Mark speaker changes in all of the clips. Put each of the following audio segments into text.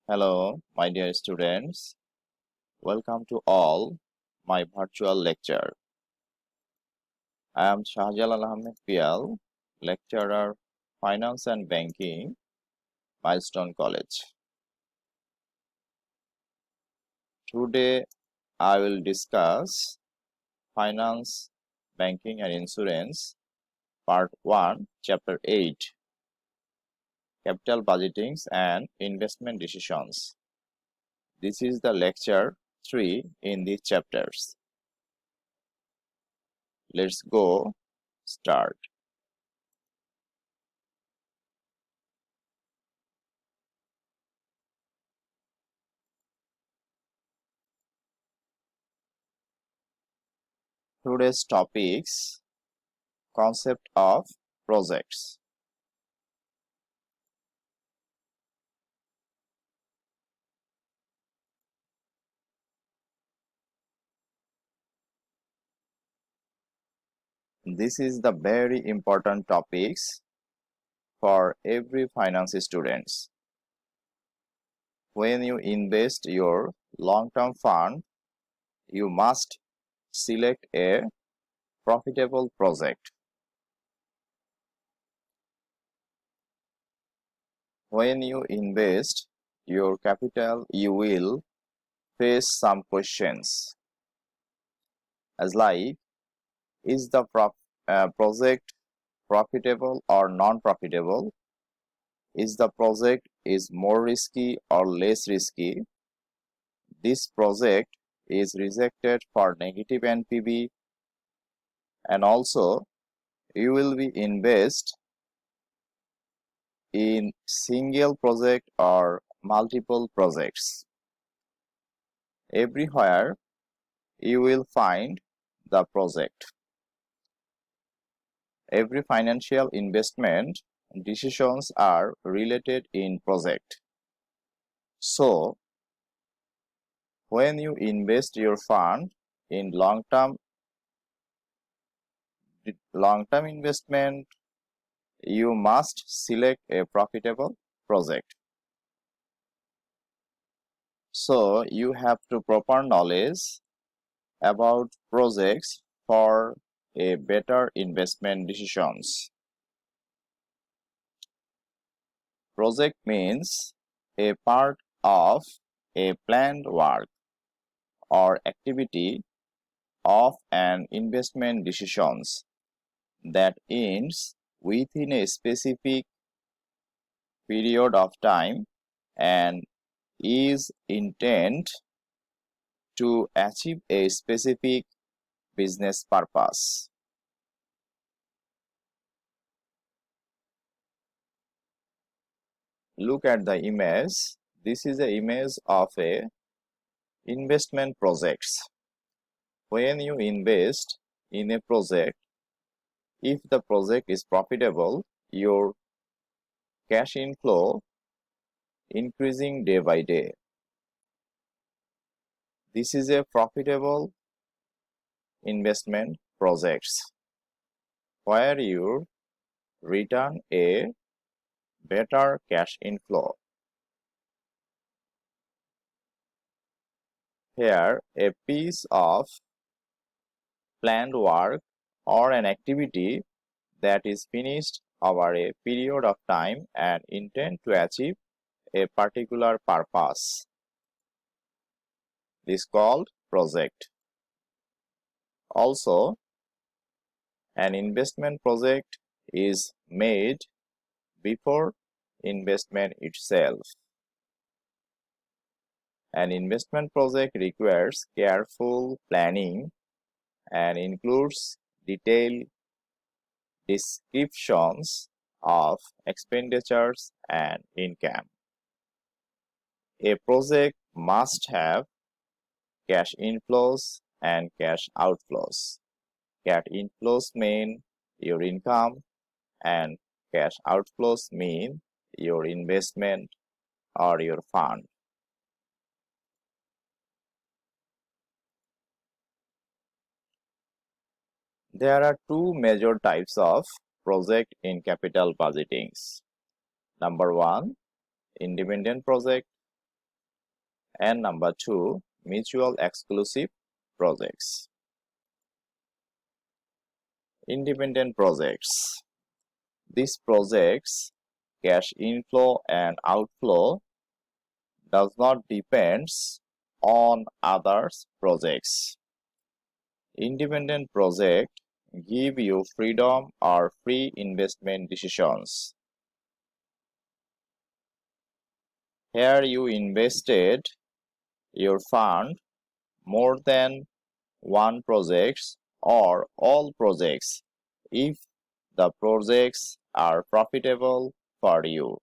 Speaker 1: Hello, my dear students. Welcome to all my virtual lecture. I am Shahjalal Ahmed Pial, lecturer, Finance and Banking, Milestone College. Today, I will discuss Finance, Banking and Insurance, Part 1, Chapter 8, Capital Budgetings and Investment Decisions. This is the lecture 3 in these chapters. Let's go start. Today's topics: concept of projects. This is the very important topics for every finance students. When you invest your long-term fund, you must select a profitable project. When you invest your capital, you will face some questions as like, is the project profitable or non-profitable? Is the project is more risky or less risky? This project is rejected for negative NPV, and also you will be invest in single project or multiple projects. Everywhere you will find the project. Every financial investment decisions are related in project. So when you invest your fund in long-term investment, you must select a profitable project. So you have to proper knowledge about projects for a better investment decisions. Project means a part of a planned work or activity of an investment decisions that ends within a specific period of time and is intended to achieve a specific business purpose. Look at the image. This is an image of a investment projects. When you invest in a project, if the project is profitable, your cash inflow increasing day by day. This is a profitable investment projects where you return a better cash inflow. Here, a piece of planned work or an activity that is finished over a period of time and intend to achieve a particular purpose. This is called project. Also, an investment project is made before investment itself. An investment project requires careful planning and includes detailed descriptions of expenditures and income. A project must have cash inflows and cash outflows. Cash inflows mean your income and cash outflows mean your investment or your fund. There are two major types of project in capital budgetings. Number one, independent project, And number 2, mutual exclusive projects. Independent projects. These projects, cash inflow and outflow, does not depend on others projects. Independent projects give you freedom or free investment decisions. Here you invested your fund more than one project or all projects if the projects are profitable for you.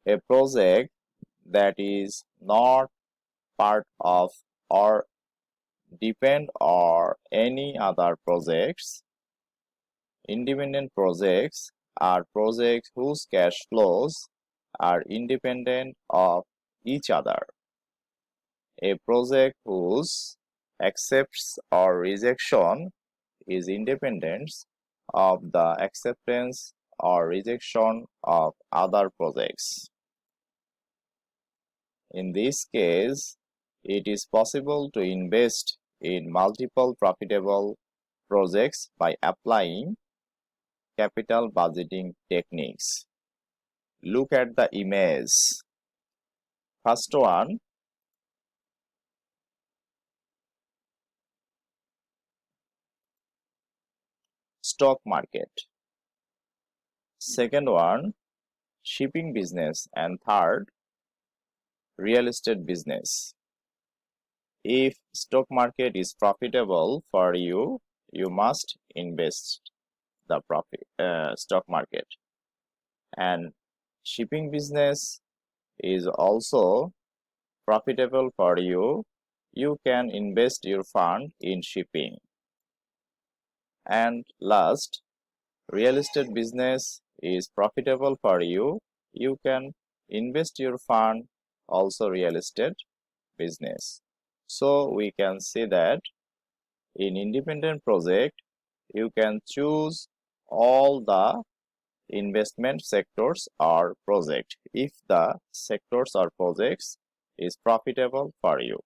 Speaker 1: A project that is not part of or depend on any other projects. Independent projects are projects whose cash flows are independent of each other. A project whose accepts or rejection is independent of the acceptance or rejection of other projects. In this case, it is possible to invest in multiple profitable projects by applying capital budgeting techniques. Look at the image. First one, stock market. Second one, shipping business. And third, real estate business. If stock market is profitable for you, you must invest the stock market. And shipping business is also profitable for you. You can invest your fund in shipping. And last, real estate business is profitable for you. You can invest your fund also real estate business. So we can say that in independent project, you can choose all the investment sectors or project if the sectors or projects is profitable for you.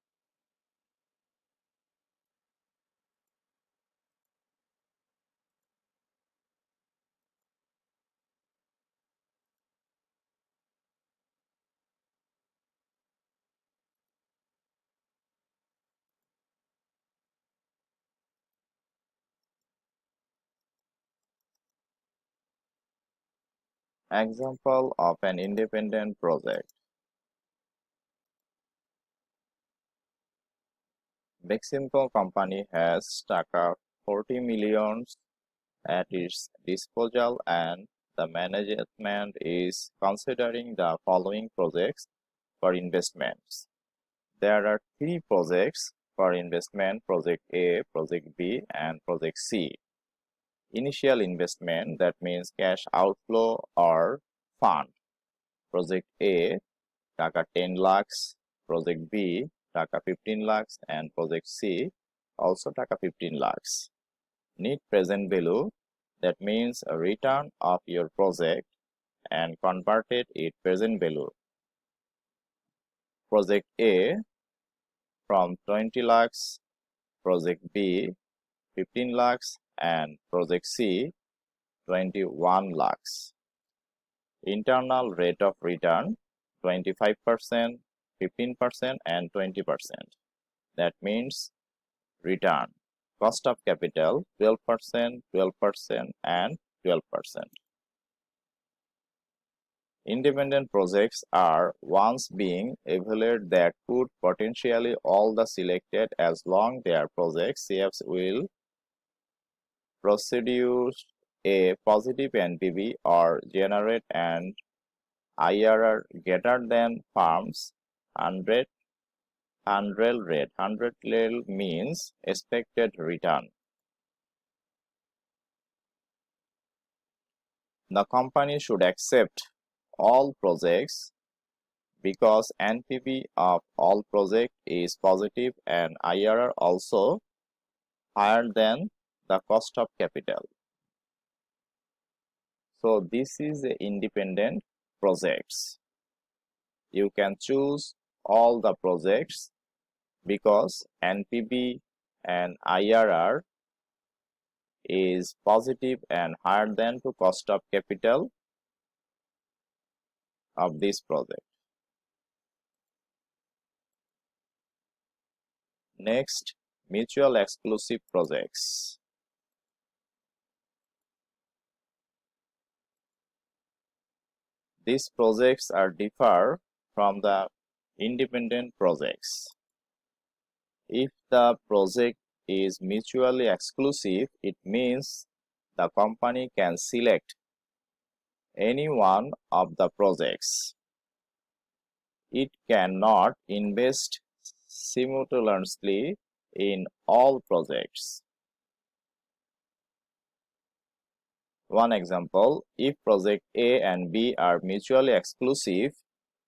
Speaker 1: Example of an independent project. Beximco company has taka 40 million at its disposal and the management is considering the following projects for investments. There are 3 projects for investment: Project A, Project B, and Project C. Initial investment, that means cash outflow or fund. Project A, taka 10 lakhs, Project B, taka 15 lakhs, and Project C, also taka 15 lakhs. Net present value, that means a return of your project and converted it present value. Project A from 20 lakhs, Project B 15 lakhs, and Project C 21 lakhs. Internal rate of return 25%, 15%, and 20%. That means return. Cost of capital 12%, 12%, and 12%. Independent projects are ones being evaluated that could potentially all the selected as long their project CFs will produce a positive NPV or generate an IRR greater than firm's 100 rate. 100 rate means expected return. The company should accept all projects because NPV of all project is positive and IRR also higher than the cost of capital. So this is the independent projects. You can choose all the projects because NPV and IRR is positive and higher than to cost of capital of this project. Next, mutual exclusive projects. These projects are differ from the independent projects. If the project is mutually exclusive, it means the company can select any one of the projects. It cannot invest simultaneously in all projects. One example, if project A and B are mutually exclusive,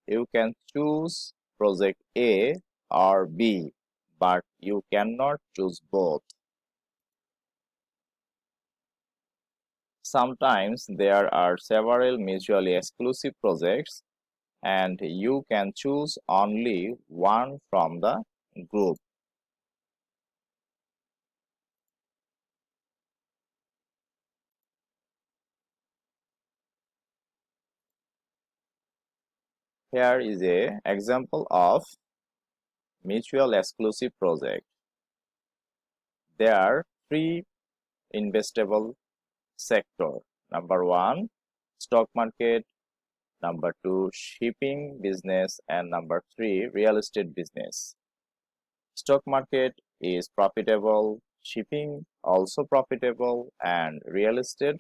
Speaker 1: you can choose project A or B, but you cannot choose both. Sometimes there are several mutually exclusive projects and you can choose only one from the group. Here is an example of mutual exclusive project. There are three investable sectors. Number one, stock market. Number two, shipping business. And number three, real estate business. Stock market is profitable, shipping also profitable, and real estate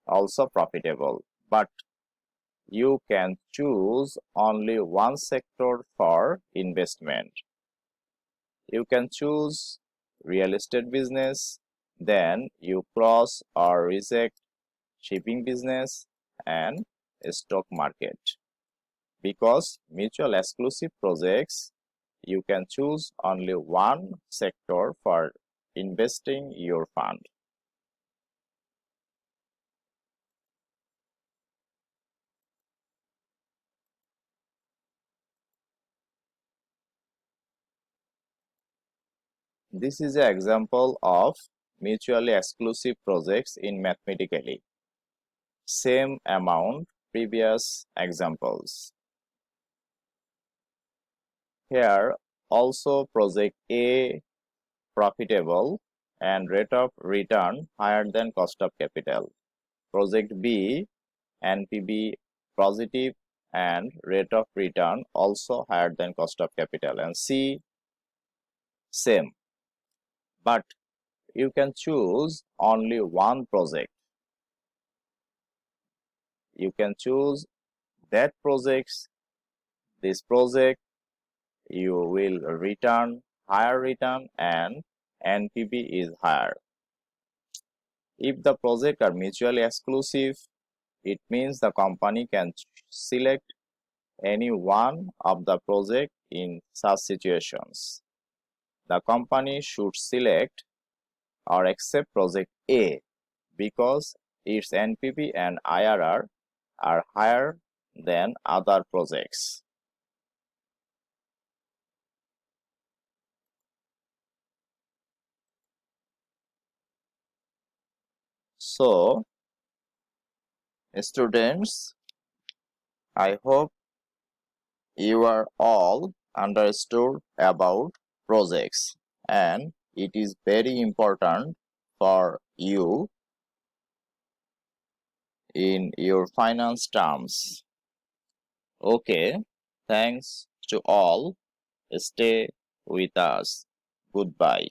Speaker 1: also profitable. But you can choose only one sector for investment. You can choose real estate business, then you cross or reject shipping business and stock market. Because mutual exclusive projects, you can choose only one sector for investing your fund. This is an example of mutually exclusive projects in mathematically. Same amount, previous examples. Here also project A profitable and rate of return higher than cost of capital. Project B NPV positive and rate of return also higher than cost of capital, and C same. But you can choose only one project. You can choose that this project you will return higher return and NPV is higher. If the projects are mutually exclusive, it means the company can select any one of the project in such situations. The company should select or accept project A because its NPV and IRR are higher than other projects. So, students, I hope you are all understood about projects, and it is very important for you in your finance terms. Okay, thanks to all. Stay with us. Goodbye.